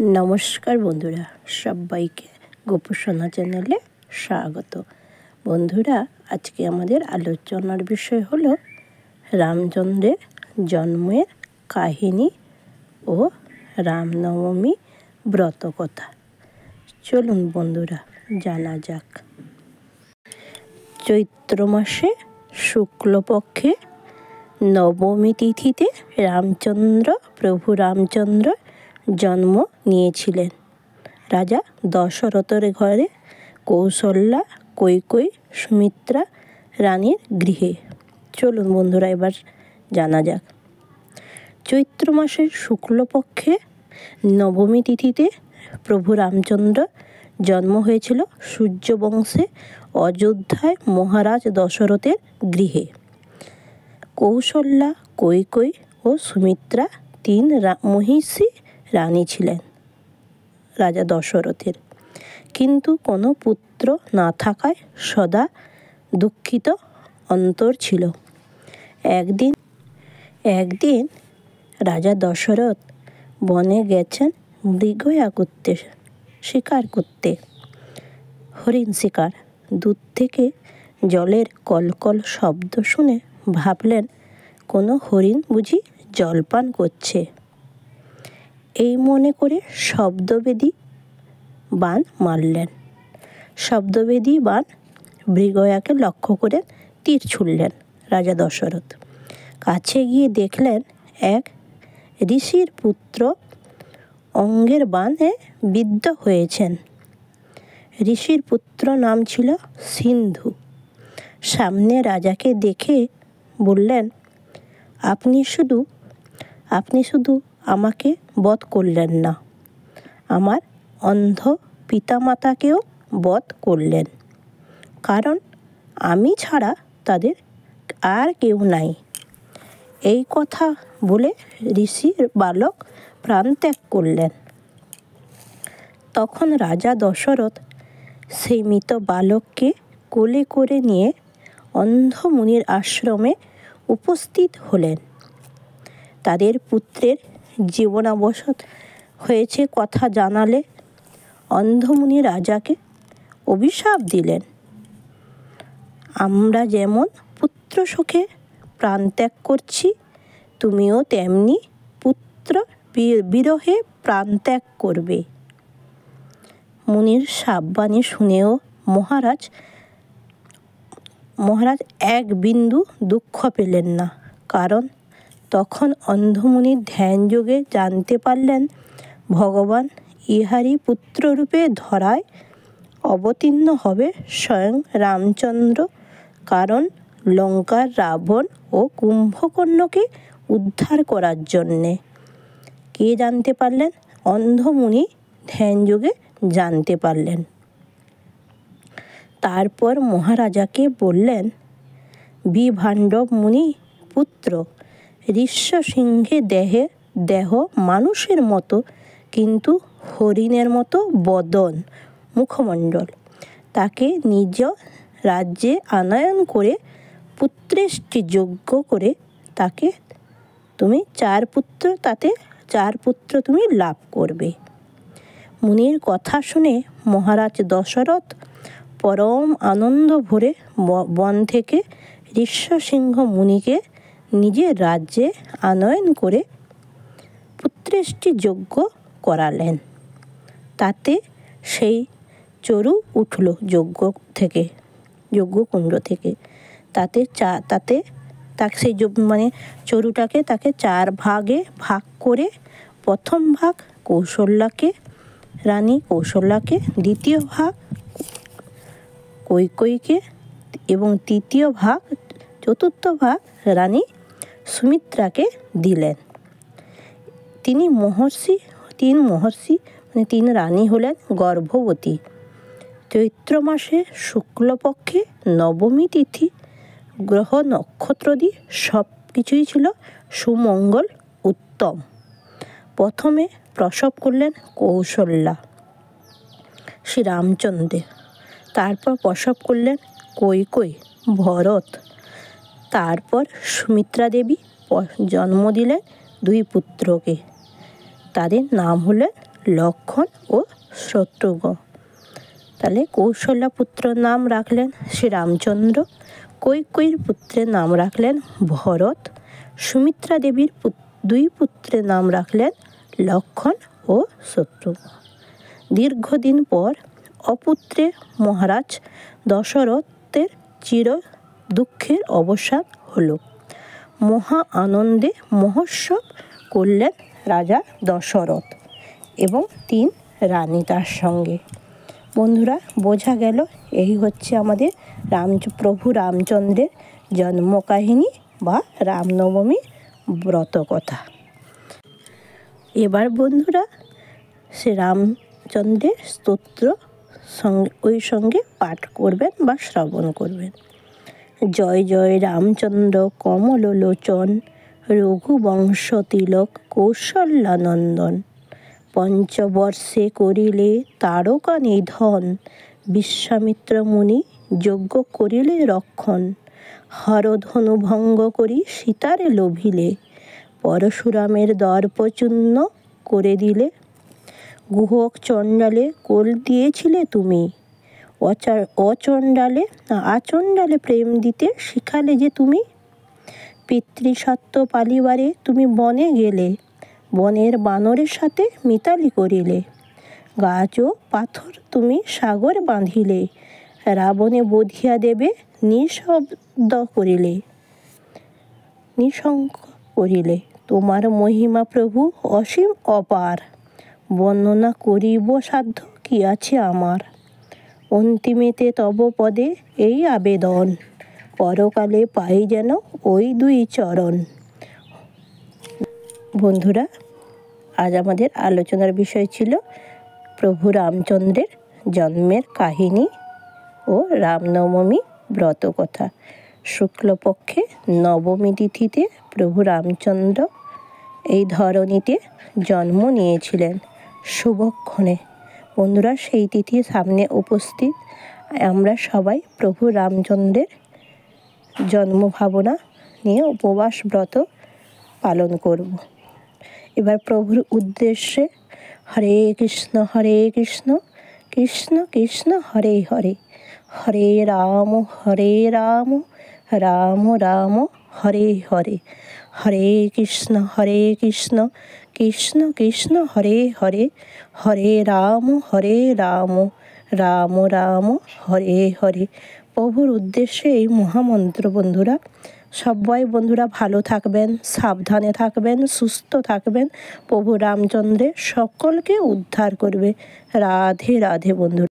নমস্কার বন্ধুরা, সবাইকে গোপসোনা চ্যানেলে স্বাগত। বন্ধুরা, আজকে আমাদের আলোচনার বিষয় হলো রামচন্দ্রের জন্মের কাহিনী ও রামনবমী ব্রতকথা। চলুন বন্ধুরা জানা যাক। চৈত্র মাসে শুক্লপক্ষে নবমী তিথিতে প্রভু রামচন্দ্র জন্ম নিয়েছিলেন রাজা দশরথের ঘরে কৌশল্যা, কৈকেয়ী, সুমিত্রা রানীর গৃহে। চলুন বন্ধুরা এবার জানা যাক। চৈত্র মাসের শুক্লপক্ষে নবমী তিথিতে প্রভু রামচন্দ্র জন্ম হয়েছিল সূর্যবংশে অযোধ্যায় মহারাজ দশরথের গৃহে। কৌশল্যা, কৈকেয়ী ও সুমিত্রা তিন মহিষী রানী ছিলেন রাজা দশরথের, কিন্তু কোনো পুত্র না থাকায় সদা দুঃখিত অন্তর ছিল। একদিন রাজা দশরথ বনে গেছেন শিকার করতে, হরিণ শিকার। দূর থেকে জলের কলকল শব্দ শুনে ভাবলেন কোনো হরিণ বুঝি জলপান করছে। এই মনে করে শব্দবেদী বাণ মারলেন। শব্দবেদী বাণ মৃগয়াকে লক্ষ্য করে তীর ছুড়লেন রাজা দশরথ। কাছে গিয়ে দেখলেন এক ঋষির পুত্র অঙ্গের বাণে বিদ্ধ হয়েছেন। ঋষির পুত্র নাম ছিল সিন্ধু। সামনে রাজাকে দেখে বললেন, আপনি শুধু আমাকে বধ করলেন না, আমার অন্ধ পিতামাতাকেও বধ করলেন, কারণ আমি ছাড়া তাদের আর কেউ নাই। এই কথা বলে ঋষির বালক প্রাণত্যাগ করলেন। তখন রাজা দশরথ সেই মৃত বালককে কোলে করে নিয়ে অন্ধ মুনির আশ্রমে উপস্থিত হলেন। তাদের পুত্রের জীবনাবসান হয়েছে কথা জানালে অন্ধমুনি রাজাকে অভিশাপ দিলেন, আমরা যেমন পুত্র শোকে প্রাণত্যাগ করছি, তুমিও তেমনি পুত্র বিরহে প্রাণত্যাগ করবে। মুনির সাববাণী শুনেও মহারাজ এক বিন্দু দুঃখ পেলেন না, কারণ তখন অন্ধমুনি ধ্যানযোগে জানতে পারলেন ভগবান ইহারই পুত্ররূপে ধরায় অবতীর্ণ হবে স্বয়ং রামচন্দ্র, কারণ লঙ্কার রাবণ ও কুম্ভকর্ণকে উদ্ধার করার জন্যে। কে জানতে পারলেন? অন্ধমুনি ধ্যানযোগে জানতে পারলেন। তারপর মহারাজাকে বললেন, বিভাণ্ডব মুনি পুত্র ঋষ্যশৃঙ্গের দেহ মানুষের মতো, কিন্তু হরিণের মতো বদন, মুখমণ্ডল। তাকে নিজ রাজ্যে আনয়ন করে পুত্রেষ্টি যজ্ঞ করে তাকে তুমি চার পুত্র তুমি লাভ করবে। মুনির কথা শুনে মহারাজ দশরথ পরম আনন্দ ভরে বন থেকে ঋষ্যশৃঙ্গ মুনিকে নিজের রাজ্যে আনয়ন করে পুত্রেষ্টি যজ্ঞ করালেন। তাতে সেই চরু উঠল যজ্ঞকুণ্ড থেকে। তাতে সেই চরুটাকে তাকে 4 ভাগে ভাগ করে প্রথম ভাগ রানী কৌশল্যাকে, দ্বিতীয় ভাগ কৈকেয়ীকে এবং চতুর্থ ভাগ রানী সুমিত্রাকে দিলেন। তিন রানী হলেন গর্ভবতী। চৈত্র মাসে শুক্লপক্ষে নবমী তিথি, গ্রহ নক্ষত্রাদি সব কিছুই ছিল সুমঙ্গল উত্তম। প্রথমে প্রসব করলেন কৌশল্যা শ্রীরামচন্দ্রের, তারপর প্রসব করলেন কৈকেয়ী ভরত, তারপর সুমিত্রা দেবী জন্ম দিলেন 2 পুত্রকে। তাদের নাম হলেন লক্ষণ ও শত্রুঘ্ন। তাহলে কৌশল্যা পুত্রের নাম রাখলেন শ্রীরামচন্দ্র, কৈকেয়ীর পুত্রের নাম রাখলেন ভরত, সুমিত্রা দেবীর দুই পুত্রের নাম রাখলেন লক্ষণ ও শত্রুঘ্ন। দীর্ঘদিন পর অপুত্রে মহারাজ দশরথের চির দুঃখের অবসান হলো। মহা আনন্দে মহোৎসব করলেন রাজা দশরথ এবং 3 রানী তার সঙ্গে। বন্ধুরা, বোঝা গেল এই হচ্ছে আমাদের প্রভু রামচন্দ্রের জন্ম কাহিনী বা রামনবমী ব্রত কথা। এবার বন্ধুরা সে রামচন্দ্রের স্তোত্র ওই সঙ্গে পাঠ করবেন বা শ্রবণ করবেন। জয় জয় রামচন্দ্র কমললোচন, রঘুবংশ তিলক কৌশল্যানন্দন। পঞ্চবর্ষে করিলে তারকা নিধন, বিশ্বামিত্র মুনি যজ্ঞ করিলে রক্ষণ। হরধনু ভঙ্গ করি সীতারে লোভিলে, পরশুরামের দর্পচূর্ণ করে দিলে। গুহক চণ্ডালে কোল দিয়েছিলে তুমি, আচণ্ডালে প্রেম দিতে শিখালে যে তুমি। পিতৃসত্য পালিবারে তুমি বনে গেলে, বনের বানরের সাথে মিতালি করিলে। গাছ ও পাথর তুমি সাগর বাঁধিলে, রাবণে বধিয়া দেবে নিঃশব্দ করিলে, নিঃশঙ্ক করিলে। তোমার মহিমা প্রভু অসীম অপার, বর্ণনা করিব সাধ্য কি আছে আমার। অন্তিমেতে তব পদে এই আবেদন, পরকালে পাই যেন ওই 2 চরণ। বন্ধুরা, আজ আমাদের আলোচনার বিষয় ছিল প্রভু রামচন্দ্রের জন্মের কাহিনী ও রামনবমী ব্রত কথা। শুক্লপক্ষে নবমী তিথিতে প্রভু রামচন্দ্র এই ধরণীতে জন্ম নিয়েছিলেন শুভক্ষণে। বন্ধুরা, সেই তিথি সামনে উপস্থিত। আমরা সবাই প্রভু রামচন্দ্রের জন্ম ভাবনা নিয়ে উপবাস ব্রত পালন করব। এবার প্রভুর উদ্দেশ্যে হরে কৃষ্ণ কৃষ্ণ কৃষ্ণ হরে হরে, হরে রাম রাম রাম হরে হরে, হরে কৃষ্ণ কৃষ্ণ কৃষ্ণ হরে হরে, হরে রাম রাম রাম হরে হরে। প্রভুর উদ্দেশ্যে এই মহামন্ত্র। বন্ধুরা, সবাই বন্ধুরা ভালো থাকবেন, সাবধানে থাকবেন, সুস্থ থাকবেন। প্রভু রামচন্দ্রের সকলকে উদ্ধার করবে। রাধে রাধে বন্ধুরা।